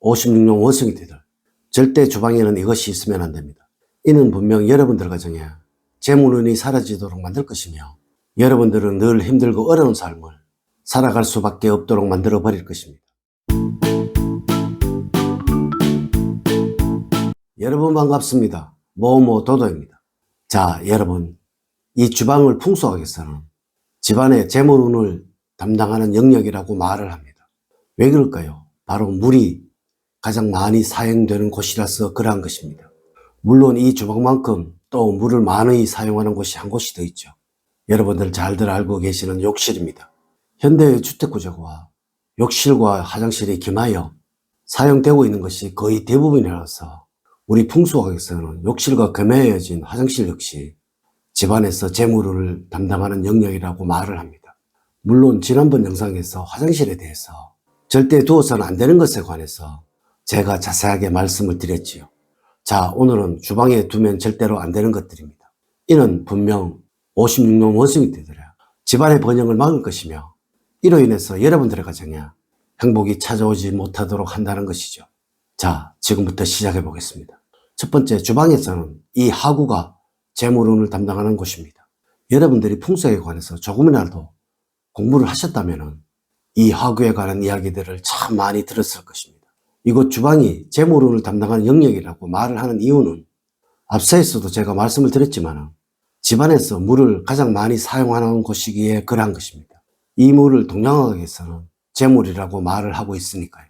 56용 원숭이들, 절대 주방에는 이것이 있으면 안 됩니다. 이는 분명 여러분들 가정에 재물운이 사라지도록 만들 것이며 여러분들은 늘 힘들고 어려운 삶을 살아갈 수밖에 없도록 만들어 버릴 것입니다. 여러분 반갑습니다. 도도입니다. 자, 여러분, 이 주방을 풍수하기 위해서는 집안의 재물운을 담당하는 영역이라고 말을 합니다. 왜 그럴까요? 바로 물이 가장 많이 사용되는 곳이라서 그러한 것입니다. 물론 이 주방만큼 또 물을 많이 사용하는 곳이 한 곳이 더 있죠. 여러분들 잘들 알고 계시는 욕실입니다. 현대의 주택구조가 욕실과 화장실이 겸하여 사용되고 있는 것이 거의 대부분이라서 우리 풍수학에서는 욕실과 겸해진 화장실 역시 집안에서 재물을 담당하는 영역이라고 말을 합니다. 물론 지난번 영상에서 화장실에 대해서 절대 두어서는 안 되는 것에 관해서 제가 자세하게 말씀을 드렸지요. 자, 오늘은 주방에 두면 절대로 안 되는 것들입니다. 이는 분명 56용 원숭이들의 집안의 번영을 막을 것이며 이로 인해서 여러분들의 가정에 행복이 찾아오지 못하도록 한다는 것이죠. 자, 지금부터 시작해 보겠습니다. 첫 번째, 주방에서는 이 하구가 재물운을 담당하는 곳입니다. 여러분들이 풍수에 관해서 조금이라도 공부를 하셨다면 이 하구에 관한 이야기들을 참 많이 들었을 것입니다. 이곳 주방이 재물운을 담당하는 영역이라고 말을 하는 이유는 앞서에서도 제가 말씀을 드렸지만 집안에서 물을 가장 많이 사용하는 곳이기에 그러한 것입니다. 이 물을 동양화하기 위해서는 재물이라고 말을 하고 있으니까요.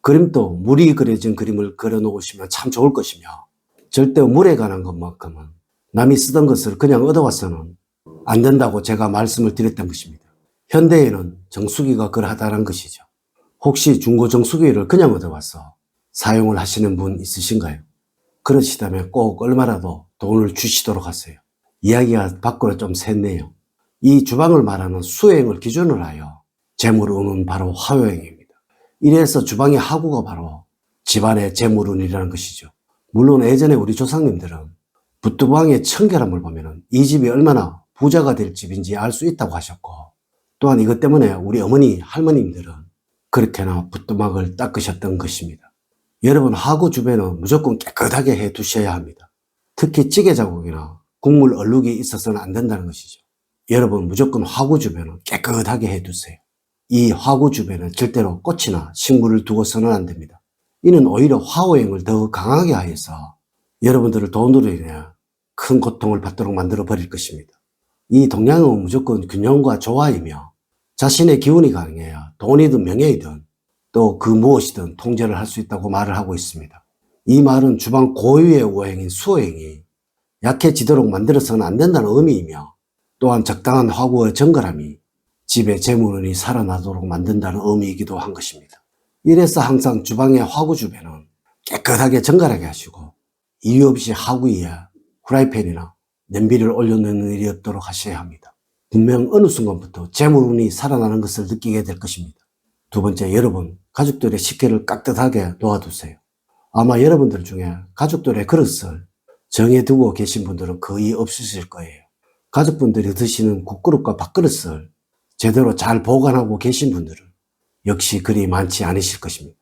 그림도 물이 그려진 그림을 그려 놓으시면 참 좋을 것이며 절대 물에 관한 것만큼은 남이 쓰던 것을 그냥 얻어와서는 안 된다고 제가 말씀을 드렸던 것입니다. 현대에는 정수기가 그러하다는 것이죠. 혹시 중고 정수기를 그냥 얻어와서 사용을 하시는 분 있으신가요? 그러시다면 꼭 얼마라도 돈을 주시도록 하세요. 이야기가 밖으로 좀 샜네요. 이 주방을 말하는 수행을 기준으로 하여 재물운은 바로 화요행입니다. 이래서 주방의 하구가 바로 집안의 재물운이라는 것이죠. 물론 예전에 우리 조상님들은 붓두방의 청결함을 보면 이 집이 얼마나 부자가 될 집인지 알 수 있다고 하셨고, 또한 이것 때문에 우리 어머니, 할머님들은 그렇게나 붓두막을 닦으셨던 것입니다. 여러분, 하구 주변은 무조건 깨끗하게 해 두셔야 합니다. 특히 찌개 자국이나 국물 얼룩이 있어서는 안 된다는 것이죠. 여러분, 무조건 하구 주변은 깨끗하게 해 두세요. 이 하구 주변은 절대로 꽃이나 식물을 두고서는 안 됩니다. 이는 오히려 화오행을 더 강하게 하여서 여러분들을 돈으로 인해 큰 고통을 받도록 만들어 버릴 것입니다. 이 동양은 무조건 균형과 조화이며 자신의 기운이 강해야 돈이든 명예이든 또 그 무엇이든 통제를 할 수 있다고 말을 하고 있습니다. 이 말은 주방 고유의 오행인 수오행이 약해지도록 만들어서는 안 된다는 의미이며 또한 적당한 화구의 정갈함이 집의 재물운이 살아나도록 만든다는 의미이기도 한 것입니다. 이래서 항상 주방의 화구 주변은 깨끗하게 정갈하게 하시고 이유 없이 하구 위에 후라이팬이나 냄비를 올려놓는 일이 없도록 하셔야 합니다. 분명 어느 순간부터 재물운이 살아나는 것을 느끼게 될 것입니다. 두 번째, 여러분 가족들의 식기를 깍듯하게 놓아두세요. 아마 여러분들 중에 가족들의 그릇을 정해두고 계신 분들은 거의 없으실 거예요. 가족분들이 드시는 국그릇과 밥그릇을 제대로 잘 보관하고 계신 분들은 역시 그리 많지 않으실 것입니다.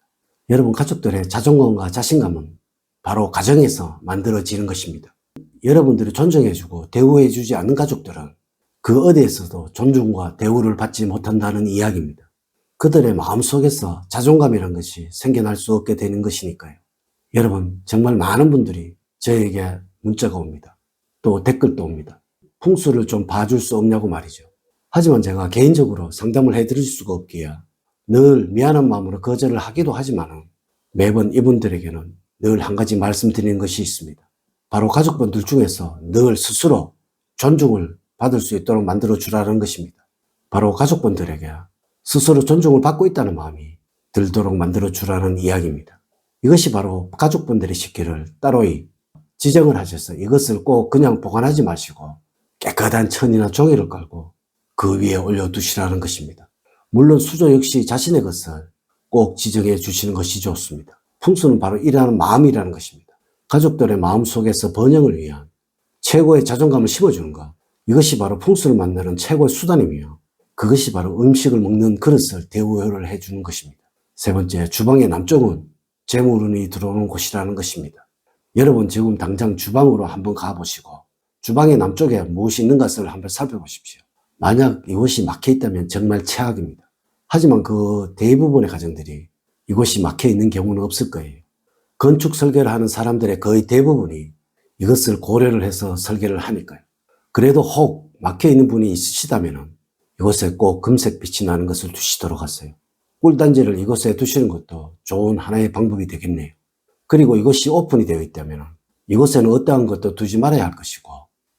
여러분, 가족들의 자존감과 자신감은 바로 가정에서 만들어지는 것입니다. 여러분들이 존중해주고 대우해주지 않는 가족들은 그 어디에서도 존중과 대우를 받지 못한다는 이야기입니다. 그들의 마음속에서 자존감이란 것이 생겨날 수 없게 되는 것이니까요. 여러분, 정말 많은 분들이 저에게 문자가 옵니다. 또 댓글도 옵니다. 풍수를 좀 봐줄 수 없냐고 말이죠. 하지만 제가 개인적으로 상담을 해드릴 수가 없기에 늘 미안한 마음으로 거절을 하기도 하지만 매번 이분들에게는 늘 한 가지 말씀드리는 것이 있습니다. 바로 가족분들 중에서 늘 스스로 존중을 받을 수 있도록 만들어 주라는 것입니다. 바로 가족분들에게 스스로 존중을 받고 있다는 마음이 들도록 만들어 주라는 이야기입니다. 이것이 바로 가족분들의 식기를 따로이 지정을 하셔서 이것을 꼭 그냥 보관하지 마시고 깨끗한 천이나 종이를 깔고 그 위에 올려두시라는 것입니다. 물론 수조 역시 자신의 것을 꼭 지정해 주시는 것이 좋습니다. 풍수는 바로 이러한 마음이라는 것입니다. 가족들의 마음속에서 번영을 위한 최고의 자존감을 심어주는 것, 이것이 바로 풍수를 만드는 최고의 수단이며 그것이 바로 음식을 먹는 그릇을 대우를 해주는 것입니다. 세 번째, 주방의 남쪽은 재물운이 들어오는 곳이라는 것입니다. 여러분 지금 당장 주방으로 한번 가보시고 주방의 남쪽에 무엇이 있는가를 한번 살펴보십시오. 만약 이곳이 막혀 있다면 정말 최악입니다. 하지만 그 대부분의 가정들이 이곳이 막혀 있는 경우는 없을 거예요. 건축 설계를 하는 사람들의 거의 대부분이 이것을 고려를 해서 설계를 하니까요. 그래도 혹 막혀 있는 분이 있으시다면 이곳에 꼭 금색 빛이 나는 것을 두시도록 하세요. 꿀단지를 이곳에 두시는 것도 좋은 하나의 방법이 되겠네요. 그리고 이것이 오픈이 되어 있다면 이곳에는 어떠한 것도 두지 말아야 할 것이고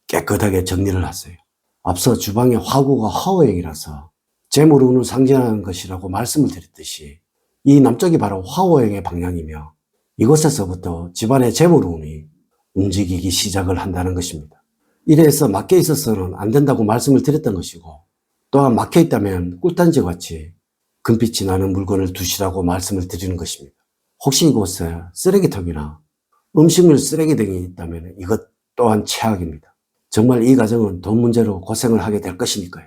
깨끗하게 정리를 하세요. 앞서 주방의 화구가 화호형이라서 재물운을 상징하는 것이라고 말씀을 드렸듯이 이 남쪽이 바로 화호형의 방향이며 이곳에서부터 집안의 재물운이 움직이기 시작을 한다는 것입니다. 이래서 막혀 있어서는 안 된다고 말씀을 드렸던 것이고 또한 막혀 있다면 꿀단지 같이 금빛이 나는 물건을 두시라고 말씀을 드리는 것입니다. 혹시 이곳에 쓰레기통이나 음식물 쓰레기 등이 있다면 이것 또한 최악입니다. 정말 이 가정은 돈 문제로 고생을 하게 될 것이니까요.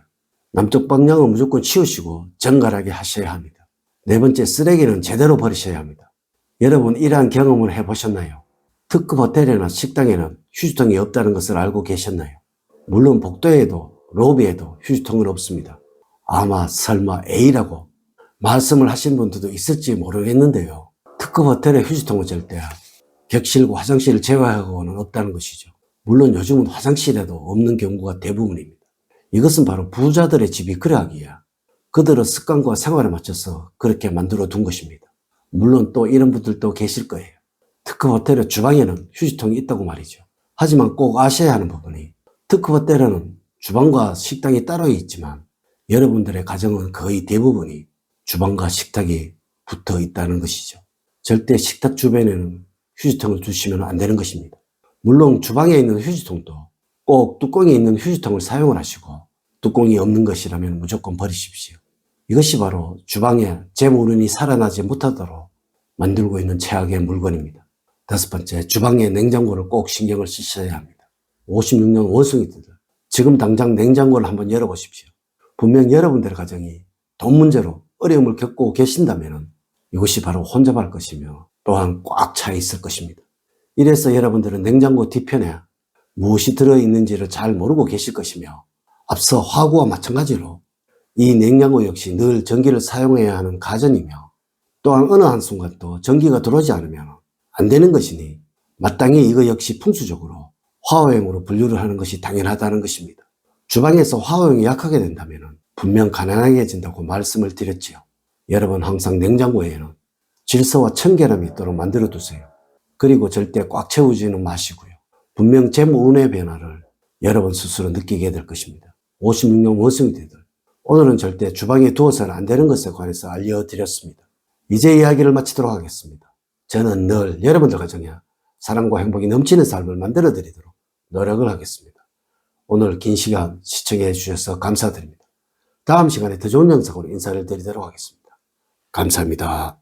남쪽 방향은 무조건 치우시고 정갈하게 하셔야 합니다. 네 번째, 쓰레기는 제대로 버리셔야 합니다. 여러분 이러한 경험을 해보셨나요? 특급 호텔이나 식당에는 휴지통이 없다는 것을 알고 계셨나요? 물론 복도에도 로비에도 휴지통은 없습니다. 아마 설마 A라고 말씀을 하신 분들도 있을지 모르겠는데요. 특급 호텔의 휴지통은 절대 객실과 화장실을 제외하고는 없다는 것이죠. 물론 요즘은 화장실에도 없는 경우가 대부분입니다. 이것은 바로 부자들의 집이 그러하기에 그들의 습관과 생활에 맞춰서 그렇게 만들어 둔 것입니다. 물론 또 이런 분들도 계실 거예요. 특급 호텔의 주방에는 휴지통이 있다고 말이죠. 하지만 꼭 아셔야 하는 부분이 특급 호텔에는 주방과 식당이 따로 있지만 여러분들의 가정은 거의 대부분이 주방과 식탁이 붙어 있다는 것이죠. 절대 식탁 주변에는 휴지통을 두시면 안 되는 것입니다. 물론 주방에 있는 휴지통도 꼭 뚜껑이 있는 휴지통을 사용을 하시고 뚜껑이 없는 것이라면 무조건 버리십시오. 이것이 바로 주방에 재물운이 살아나지 못하도록 만들고 있는 최악의 물건입니다. 다섯 번째, 주방의 냉장고를 꼭 신경을 쓰셔야 합니다. 56년 원숭이들, 지금 당장 냉장고를 한번 열어보십시오. 분명 여러분들의 가정이 돈 문제로 어려움을 겪고 계신다면 이것이 바로 혼잡할 것이며 또한 꽉 차 있을 것입니다. 이래서 여러분들은 냉장고 뒤편에 무엇이 들어있는지를 잘 모르고 계실 것이며 앞서 화구와 마찬가지로 이 냉장고 역시 늘 전기를 사용해야 하는 가전이며 또한 어느 한순간 또 전기가 들어오지 않으면 안 되는 것이니 마땅히 이거 역시 풍수적으로 화호형으로 분류를 하는 것이 당연하다는 것입니다. 주방에서 화호형이 약하게 된다면 분명 가난해진다고 말씀을 드렸지요. 여러분 항상 냉장고에는 질소와 청결함이 있도록 만들어 두세요. 그리고 절대 꽉 채우지는 마시고요. 분명 재물운의 변화를 여러분 스스로 느끼게 될 것입니다. 56년 원숭이들, 오늘은 절대 주방에 두어서는 안 되는 것에 관해서 알려드렸습니다. 이제 이야기를 마치도록 하겠습니다. 저는 늘 여러분들 가정에 사랑과 행복이 넘치는 삶을 만들어 드리도록 노력을 하겠습니다. 오늘 긴 시간 시청해 주셔서 감사드립니다. 다음 시간에 더 좋은 영상으로 인사를 드리도록 하겠습니다. 감사합니다.